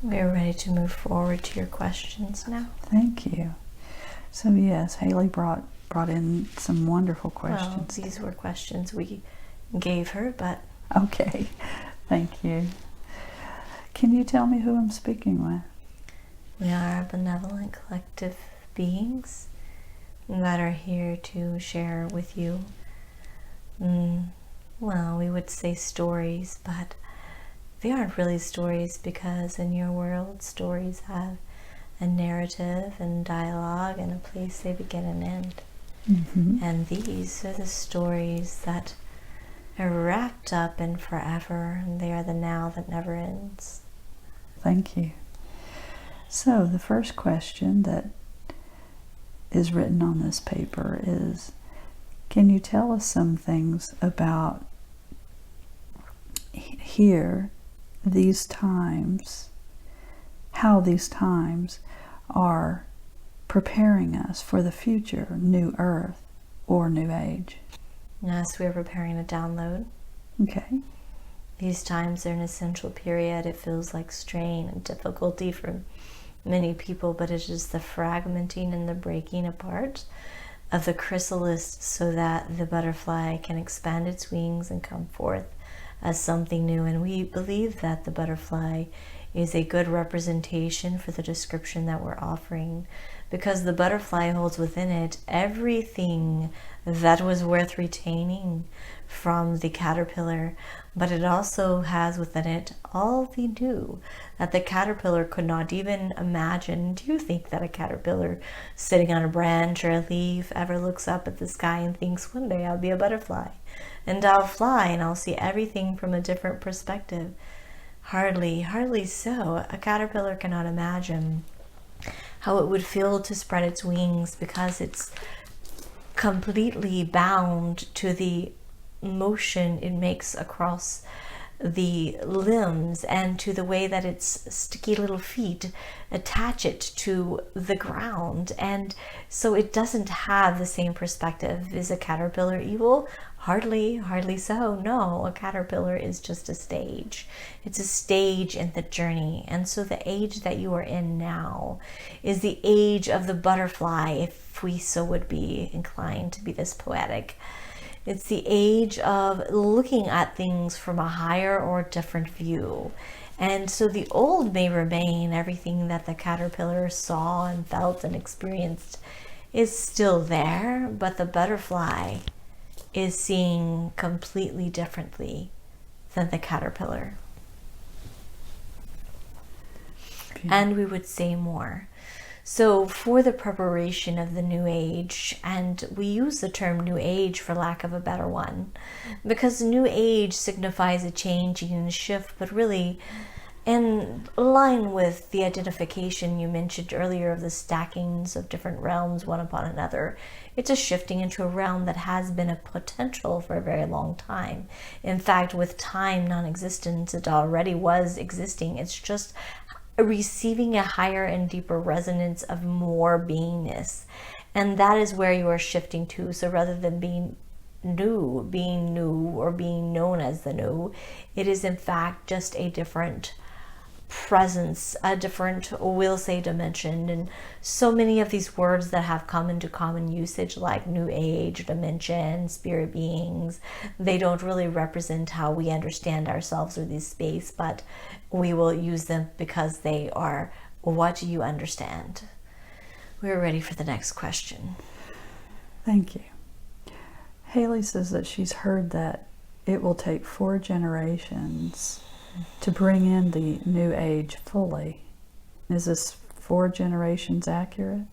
We're ready to move forward to your questions now. Thank you. So yes, Haylie brought in some wonderful questions. Well, these were questions we gave her, but... Okay, thank you. Can you tell me who I'm speaking with? We are benevolent collective beings that are here to share with you, well, we would say stories, but they aren't really stories, because in your world, stories have a narrative and dialogue and a place they begin and end. Mm-hmm. And these are the stories that are wrapped up in forever, and they are the now that never ends. Thank you. So the first question that is written on this paper is, can you tell us some things about here, these times, how these times are preparing us for the future new earth or new age? Yes, we are preparing a download. Okay. These times are an essential period. It feels like strain and difficulty for many people, but it is the fragmenting and the breaking apart of the chrysalis so that the butterfly can expand its wings and come forth as something new. And we believe that the butterfly is a good representation for the description that we're offering, because the butterfly holds within it everything that was worth retaining from the caterpillar, but it also has within it all the new that the caterpillar could not even imagine. Do you think that a caterpillar sitting on a branch or a leaf ever looks up at the sky and thinks, one day I'll be a butterfly and I'll fly and I'll see everything from a different perspective? Hardly so. A caterpillar cannot imagine how it would feel to spread its wings, because it's completely bound to the motion it makes across the limbs and to the way that its sticky little feet attach it to the ground. And so it doesn't have the same perspective. Is a caterpillar evil? Hardly so. No, a caterpillar is just a stage. It's a stage in the journey. And so the age that you are in now is the age of the butterfly, if we so would be inclined to be this poetic. It's the age of looking at things from a higher or different view. And so the old may remain. Everything that the caterpillar saw and felt and experienced is still there, but the butterfly is seeing completely differently than the caterpillar. Okay. And we would say more. So for the preparation of the new age, and we use the term new age for lack of a better one, because new age signifies a changing and a shift, but really in line with the identification you mentioned earlier of the stackings of different realms one upon another. It's a shifting into a realm that has been a potential for a very long time. In fact, with time non-existence, it already was existing. It's just receiving a higher and deeper resonance of more beingness. And that is where you are shifting to. So rather than being new or being known as the new, it is in fact just a different presence, a different, we'll say, dimension. And so many of these words that have come into common usage, like new age, dimension, spirit beings, they don't really represent how we understand ourselves or this space, but we will use them because they are what you understand. We're ready for the next question. Thank you. Haylie says that she's heard that it will take 4 generations to bring in the new age fully. Is this 4 generations accurate?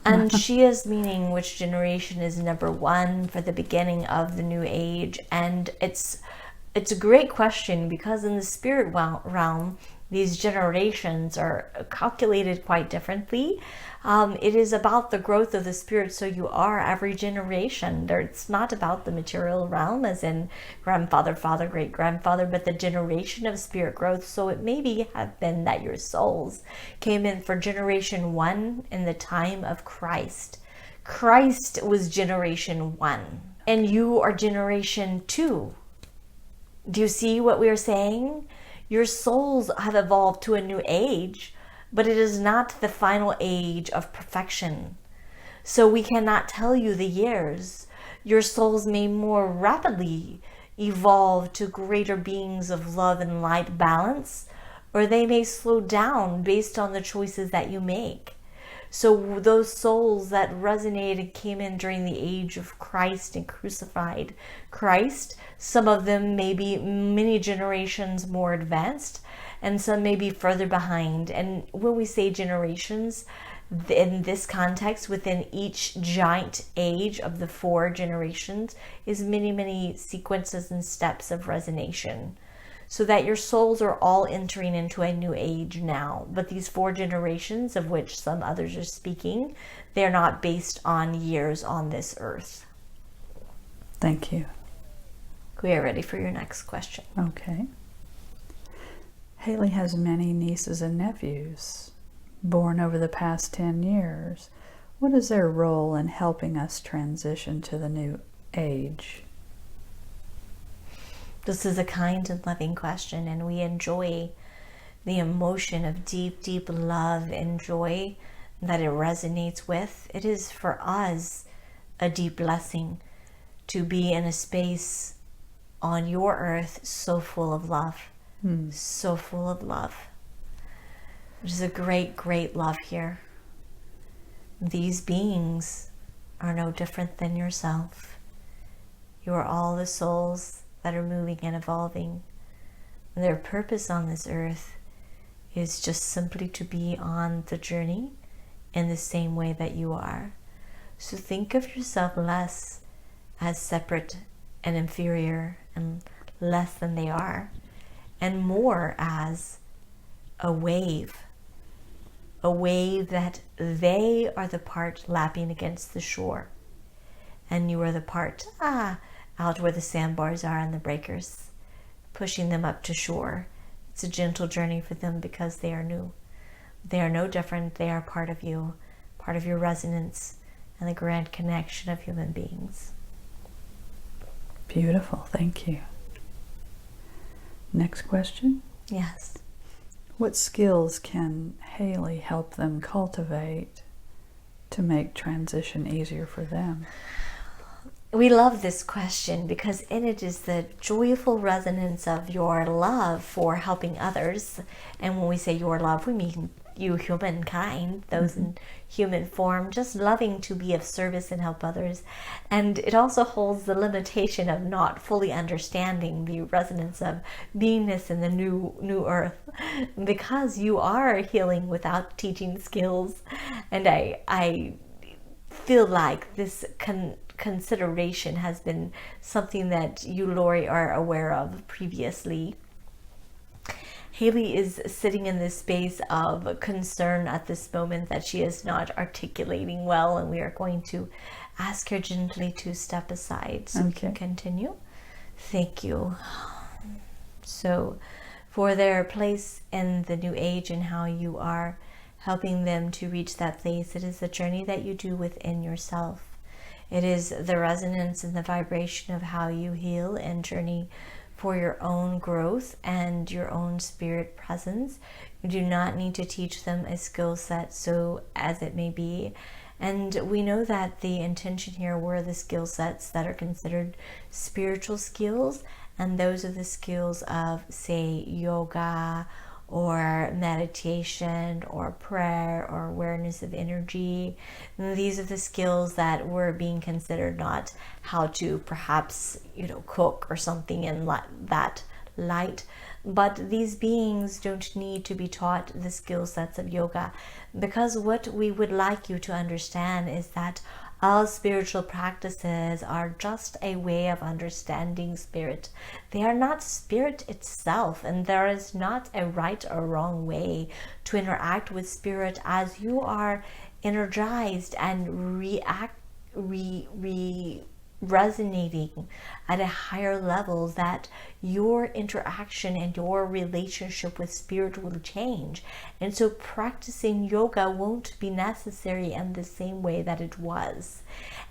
And she is meaning which generation is number 1 for the beginning of the new age. And it's a great question, because in the spirit realm, these generations are calculated quite differently. It is about the growth of the spirit, so you are every generation. It's not about the material realm, as in grandfather, father, great-grandfather, but the generation of spirit growth. So it maybe have been that your souls came in for generation 1 in the time of Christ. Christ was generation 1, and you are generation 2. Do you see what we are saying? Your souls have evolved to a new age, but it is not the final age of perfection. So we cannot tell you the years. Your souls may more rapidly evolve to greater beings of love and light balance, or they may slow down based on the choices that you make. So those souls that resonated came in during the age of Christ and crucified Christ. Some of them may be many generations more advanced, and some may be further behind. And when we say generations, in this context, within each giant age of the 4 generations is many, many sequences and steps of resonation. So that your souls are all entering into a new age now. But these 4 generations, of which some others are speaking, they're not based on years on this earth. Thank you. We are ready for your next question. Okay. Haylie has many nieces and nephews born over the past 10 years. What is their role in helping us transition to the new age? This is a kind and loving question, and we enjoy the emotion of deep, deep love and joy that it resonates with. It is for us a deep blessing to be in a space on your earth so full of love, so full of love. There's a great, great love here. These beings are no different than yourself. You are all the souls that are moving and evolving. And their purpose on this earth is just simply to be on the journey in the same way that you are. So think of yourself less as separate and inferior and less than they are, and more as a wave that they are the part lapping against the shore, and you are the part out where the sandbars are and the breakers, pushing them up to shore. It's a gentle journey for them because they are new. They are no different. They are part of you, part of your resonance and the grand connection of human beings. Beautiful. Thank you. Next question. Yes. What skills can Haylie help them cultivate to make transition easier for them? We love this question because in it is the joyful resonance of your love for helping others. And when we say your love, we mean you, humankind, those in human form, just loving to be of service and help others. And it also holds the limitation of not fully understanding the resonance of beingness in the new earth, because you are healing without teaching skills. And I feel like this consideration has been something that you, Lori, are aware of previously. Haylie is sitting in this space of concern at this moment that she is not articulating well, and we are going to ask her gently to step aside so we can continue. Thank you. So, for their place in the new age and how you are helping them to reach that place, it is the journey that you do within yourself. It is the resonance and the vibration of how you heal and journey for your own growth and your own spirit presence. You do not need to teach them a skill set, so as it may be. And we know that the intention here were the skill sets that are considered spiritual skills, and those are the skills of, say, yoga or meditation or prayer or awareness of energy. And these are the skills that were being considered, not how to perhaps, cook or something in that light. But these beings don't need to be taught the skill sets of yoga, because what we would like you to understand is that all spiritual practices are just a way of understanding spirit. They are not spirit itself, and there is not a right or wrong way to interact with spirit as you are energized and resonating at a higher level, that your interaction and your relationship with spirit will change. And so practicing yoga won't be necessary in the same way that it was.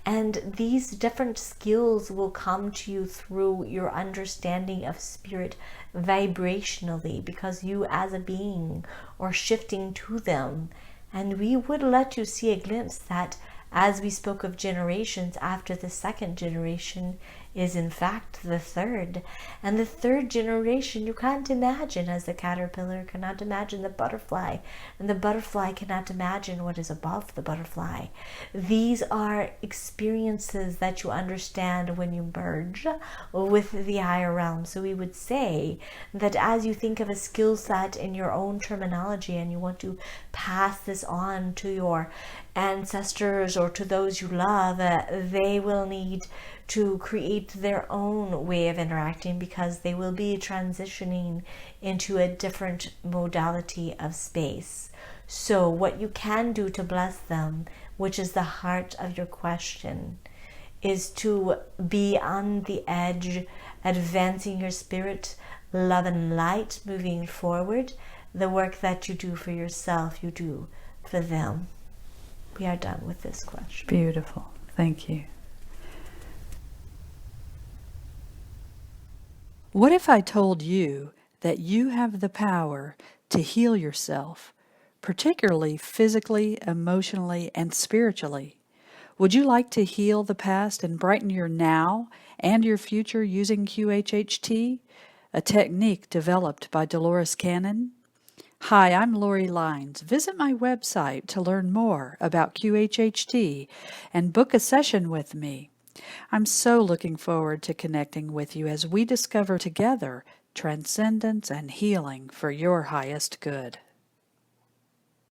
And these different skills will come to you through your understanding of spirit vibrationally, because you as a being are shifting to them. And we would let you see a glimpse that, as we spoke of generations, after the second generation is in fact the third. And the third generation, you can't imagine, as the caterpillar cannot imagine the butterfly, and the butterfly cannot imagine what is above the butterfly. These are experiences that you understand when you merge with the higher realm. So we would say that as you think of a skill set in your own terminology, and you want to pass this on to your ancestors or to those you love, they will need to create their own way of interacting, because they will be transitioning into a different modality of space. So what you can do to bless them, which is the heart of your question, is to be on the edge, advancing your spirit, love and light, moving forward. The work that you do for yourself, you do for them. We are done with this question. Beautiful. Thank you. What if I told you that you have the power to heal yourself, particularly physically, emotionally, and spiritually? Would you like to heal the past and brighten your now and your future using QHHT, a technique developed by Dolores Cannon? Hi, I'm Lori Lines. Visit my website to learn more about QHHT and book a session with me. I'm so looking forward to connecting with you as we discover together transcendence and healing for your highest good.